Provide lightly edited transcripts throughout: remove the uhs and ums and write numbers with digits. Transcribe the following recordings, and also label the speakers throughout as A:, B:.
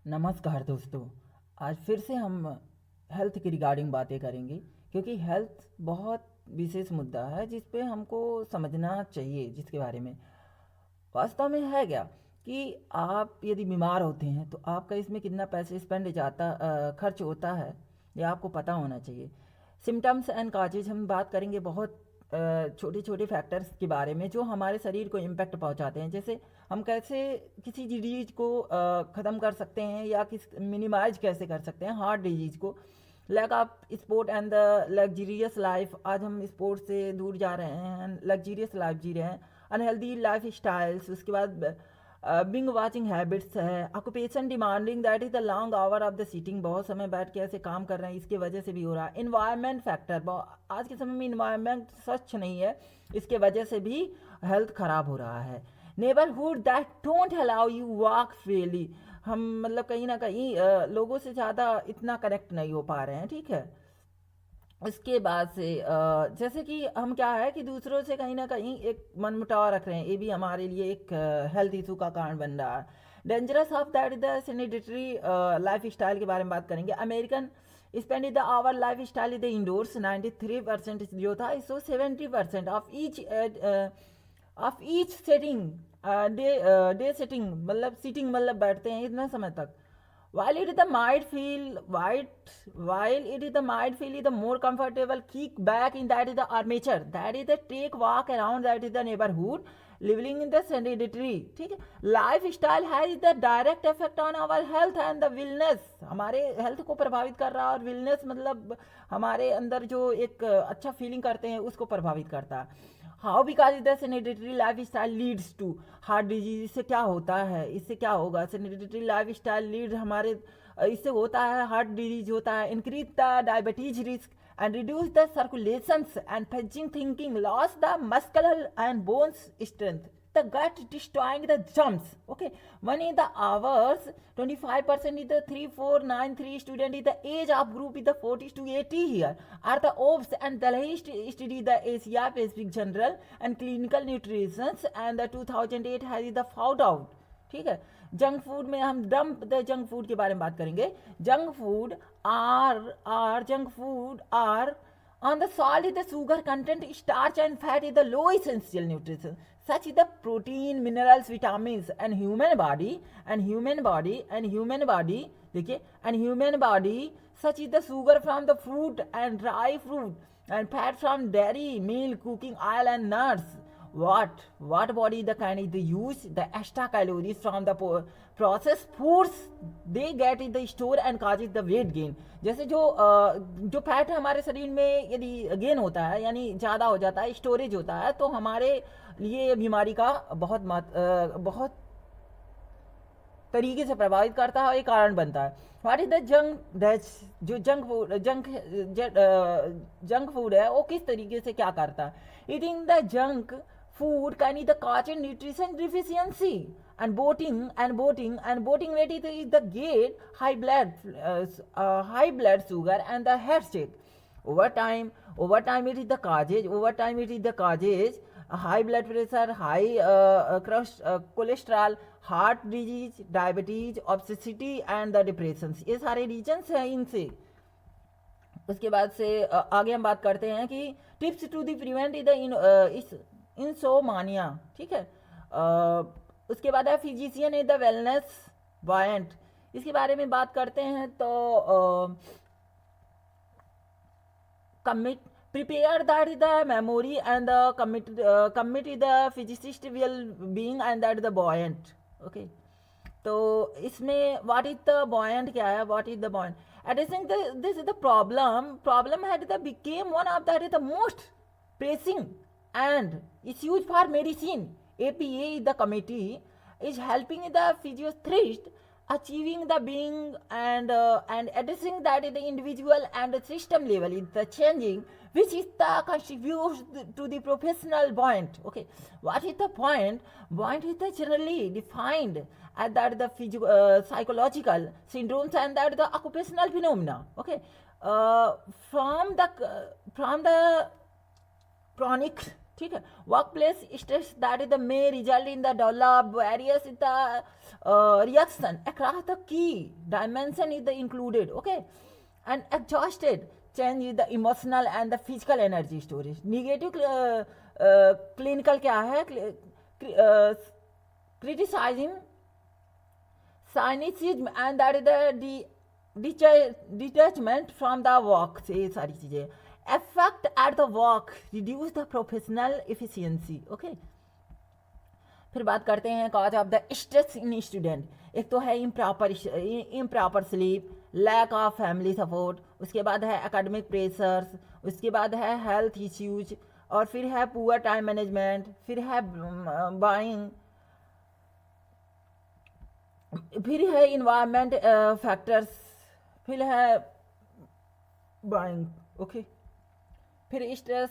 A: नमस्कार दोस्तों। आज फिर से हम हेल्थ की रिगार्डिंग बातें करेंगे क्योंकि हेल्थ बहुत विशेष मुद्दा है जिस पे हमको समझना चाहिए, जिसके बारे में वास्तव में है क्या कि आप यदि बीमार होते हैं तो आपका इसमें कितना पैसे खर्च होता है, ये आपको पता होना चाहिए। सिम्टम्स एंड काजेज हम बात करेंगे बहुत छोटे छोटे फैक्टर्स के बारे में जो हमारे शरीर को इम्पेक्ट पहुंचाते हैं। जैसे हम कैसे किसी डिजीज को ख़त्म कर सकते हैं या किस मिनिमाइज कैसे कर सकते हैं हार्ट डिजीज को। लाइक आप sport and the luxurious life, आज हम स्पोर्ट से दूर जा रहे हैं, लग्जीरियस लाइफ जी रहे हैं। अनहेल्दी लाइफ स्टाइल्स, उसके बाद बिंग वाचिंग हैबिट्स है। Occupation demanding, that is the long hour of the sitting, बहुत समय बैठ के ऐसे काम कर रहे हैं, इसके वजह से भी हो रहा है। इन्वायरमेंट फैक्टर, आज के समय में इन्वायरमेंट स्वच्छ नहीं है, इसके वजह से भी हेल्थ ख़राब हो रहा है। Neighbourhood that don't allow you walk freely, हम मतलब कहीं ना कहीं लोगों से ज़्यादा इतना कनेक्ट नहीं हो पा रहे हैं, ठीक है। उसके बाद से जैसे कि हम क्या है कि दूसरों से कहीं ना कहीं एक मनमुटाव रख रहे हैं, ये भी हमारे लिए एक हेल्थ इशू का कारण बन रहा है। Dangerous of that is the sedentary life style के बारे में बात करेंगे। American spend the hour life style is the indoors 93% जो था, so 70% of each setting day setting, मतलब सीटिंग मतलब बैठते हैं इतना समय तक। While it is the might feel is the more comfortable, kick back in that is the armature, that is the take walk around, that is the neighborhood, living in the sedentary, ठीक है। Life style has the direct effect on our health and the wellness, हमारे health को प्रभावित कर रहा है, और wellness मतलब हमारे अंदर जो एक अच्छा फीलिंग करते हैं उसको प्रभावित करता है। How because the sedentary life style leads to heart disease, इससे क्या होता है, इससे क्या होगा, सेनेटरी लाइफ स्टाइल लीड हमारे इससे होता है, हार्ट डिजीज होता है। Increase the diabetes risk and reduce the circulations and paging thinking, loss the muscular and bones strength, the gut destroying the germs. Okay, one in the hours 25% is the 3493 student is the age of group is the 40 to 80 here are the OBS and the latest study the Asia Pacific General and Clinical Nutrition and the 2008 has the found out, ठीक है। Junk food में हम dump the junk food के बारे में बात करेंगे। Junk food are on the salt is the sugar content, starch and fat is the low essential nutrition, such is the protein, minerals, vitamins, and human body देखिए, and human body such is the sugar from the fruit and dry fruit and fat from dairy, milk, cooking oil and nuts. What body the kind is the use the extra calories from the processed foods they get in the store and causes the weight gain। जैसे जो fat हमारे शरीर में यदि gain होता है, यानी ज़्यादा हो जाता है, स्टोरेज होता है, तो हमारे लिए बीमारी का बहुत तरीके से प्रभावित करता है और एक कारण बनता है। व्हाट इज द जो जंक फूड है वो किस तरीके से क्या करता है। Eating the junk food can either cause nutrition deficiency and bloating weight is the gate high blood sugar and the heart rate. Over time it is the causes high blood pressure, high cholesterol, heart disease, diabetes, obesity and the depression, ये सारे regions हैं इनसे। उसके बाद से आगे हम बात करते हैं कि tips to the prevent the insomnia, ठीक है। उसके बाद है physician is the wellness variant, इसके बारे में बात करते हैं तो commit prepare that is the memory and the commit is the physicist well being and that is the buoyant, okay। तो इसमें what is the buoyant क्या है, what is the buoyant addressing this is the problem had the became one of that is the most pressing and is used for medicine. APA is the committee is helping the physiotherapist achieving the being and addressing that in the individual and the system level is the changing which is the contributes to the professional point, okay। What is the point is the generally defined as that the psychological syndromes and that the occupational phenomena, okay। From the chronic ठीक है. Work place stress that is the may result in the develop various in the reaction across the key dimension is the included. Okay. And exhausted change is the emotional and the physical energy storage. Negative clinical क्या है? Criticizing cynicism and that is the detachment from the work. से ये सारी चीज़ें. effect at the work reduce the professional efficiency. Okay. फिर बात करते हैं cause of the stress in student. एक तो है improper sleep, lack of family support, उसके बाद है एकेडमिक प्रेशर्स, उसके बाद है हेल्थ इश्यूज, और फिर है पुअर टाइम मैनेजमेंट, फिर है बाइंग, फिर है इन्वायरमेंट फैक्टर्स, फिर है बाइंग. ओके. फिर stress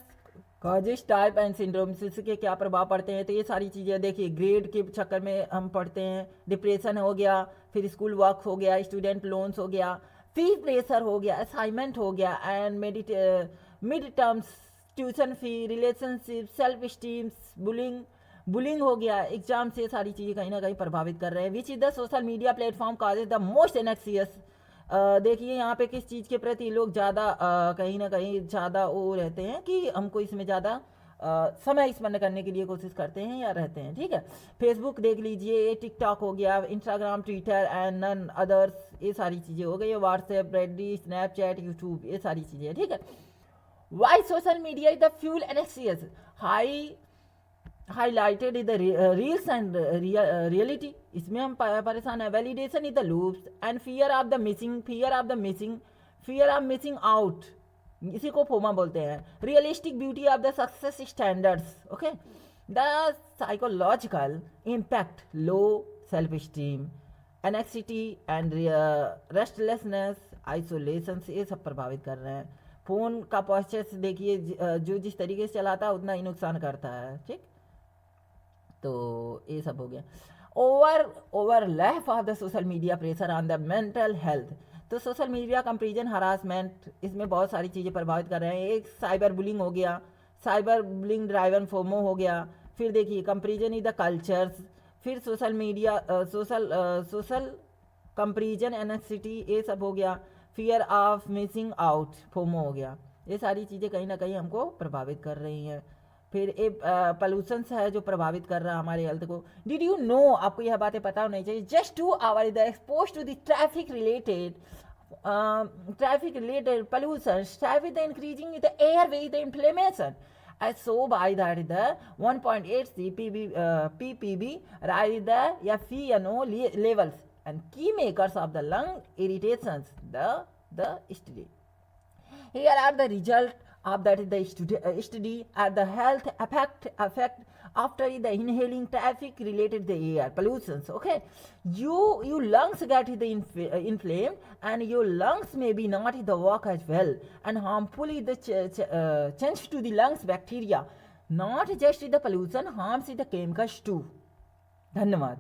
A: causes type and syndromes, इसके क्या प्रभाव पड़ते हैं? तो ये सारी चीज़ें देखिए, ग्रेड के चक्कर में हम पढ़ते हैं, डिप्रेशन हो गया, फिर स्कूल वर्क हो गया, स्टूडेंट लोन्स हो गया, फी प्रेशर हो गया, असाइनमेंट हो गया, and mid terms, tuition fee, relationship, self stems, bullying हो गया, एग्जाम से सारी चीज़ें कहीं ना कहीं प्रभावित कर रहे हैं. Which is the social media platform causes the most एनेक्सियस. देखिए यहाँ पे किस चीज़ के प्रति लोग ज़्यादा कहीं ना कहीं ज़्यादा वो रहते हैं कि हमको इसमें ज़्यादा समय स्पेंड करने के लिए कोशिश करते हैं या रहते हैं. ठीक है. फेसबुक देख लीजिए, टिकटॉक हो गया, Instagram, Twitter and none others, ये सारी चीज़ें हो गई. व्हाट्सएप, रेडी, स्नैपचैट, यूट्यूब, ये सारी चीज़ें. ठीक है. Why social media is the fuel anxious highlighted is the reels and reality. इसमें हम परेशान है. Validation is the loops and fear of missing out, इसी को फोमा बोलते हैं. Realistic beauty of the success standards. Okay. The psychological impact, low self esteem, anxiety and restlessness, isolation, ये सब प्रभावित कर रहे हैं. फ़ोन का पॉस्चर देखिए, जो जिस तरीके से चलाता है उतना ही नुकसान करता है. ठीक. तो ये सब हो गया. Overlap of the social media pressure on the mental health. तो सोशल मीडिया कंपेरिजन, हरासमेंट, इसमें बहुत सारी चीज़ें प्रभावित कर रहे हैं. एक साइबर बुलिंग हो गया, साइबर बुलिंग ड्राइवन फोमो हो गया. फिर देखिए कंपेरिजन इज द कल्चर्स, फिर सोशल कंपेरिजन, एनेक्सिटी, ये सब हो गया. Fear of missing out, FOMO हो गया. ये सारी चीज़ें कहीं ना कहीं हमको प्रभावित कर रही हैं. फिर एक पॉल्यूशन है जो प्रभावित कर रहा है हमारे हेल्थ को. डिड यू नो, आपको यह बातें पता होनी चाहिए. Just 2 hour the expose to the traffic related pollution, traffic the increasing the airway the inflammation as so by that the 1.8 ppb rise the FeNO levels and key makers of the lung irritations, the study. Here are the result of that the study at the health effect after the inhaling traffic related the air pollutions. Okay, you lungs get the inflamed and your lungs may be not the work as well and harmfully the change to the lungs bacteria, not just the pollution harms the chemicals too. धन्यवाद.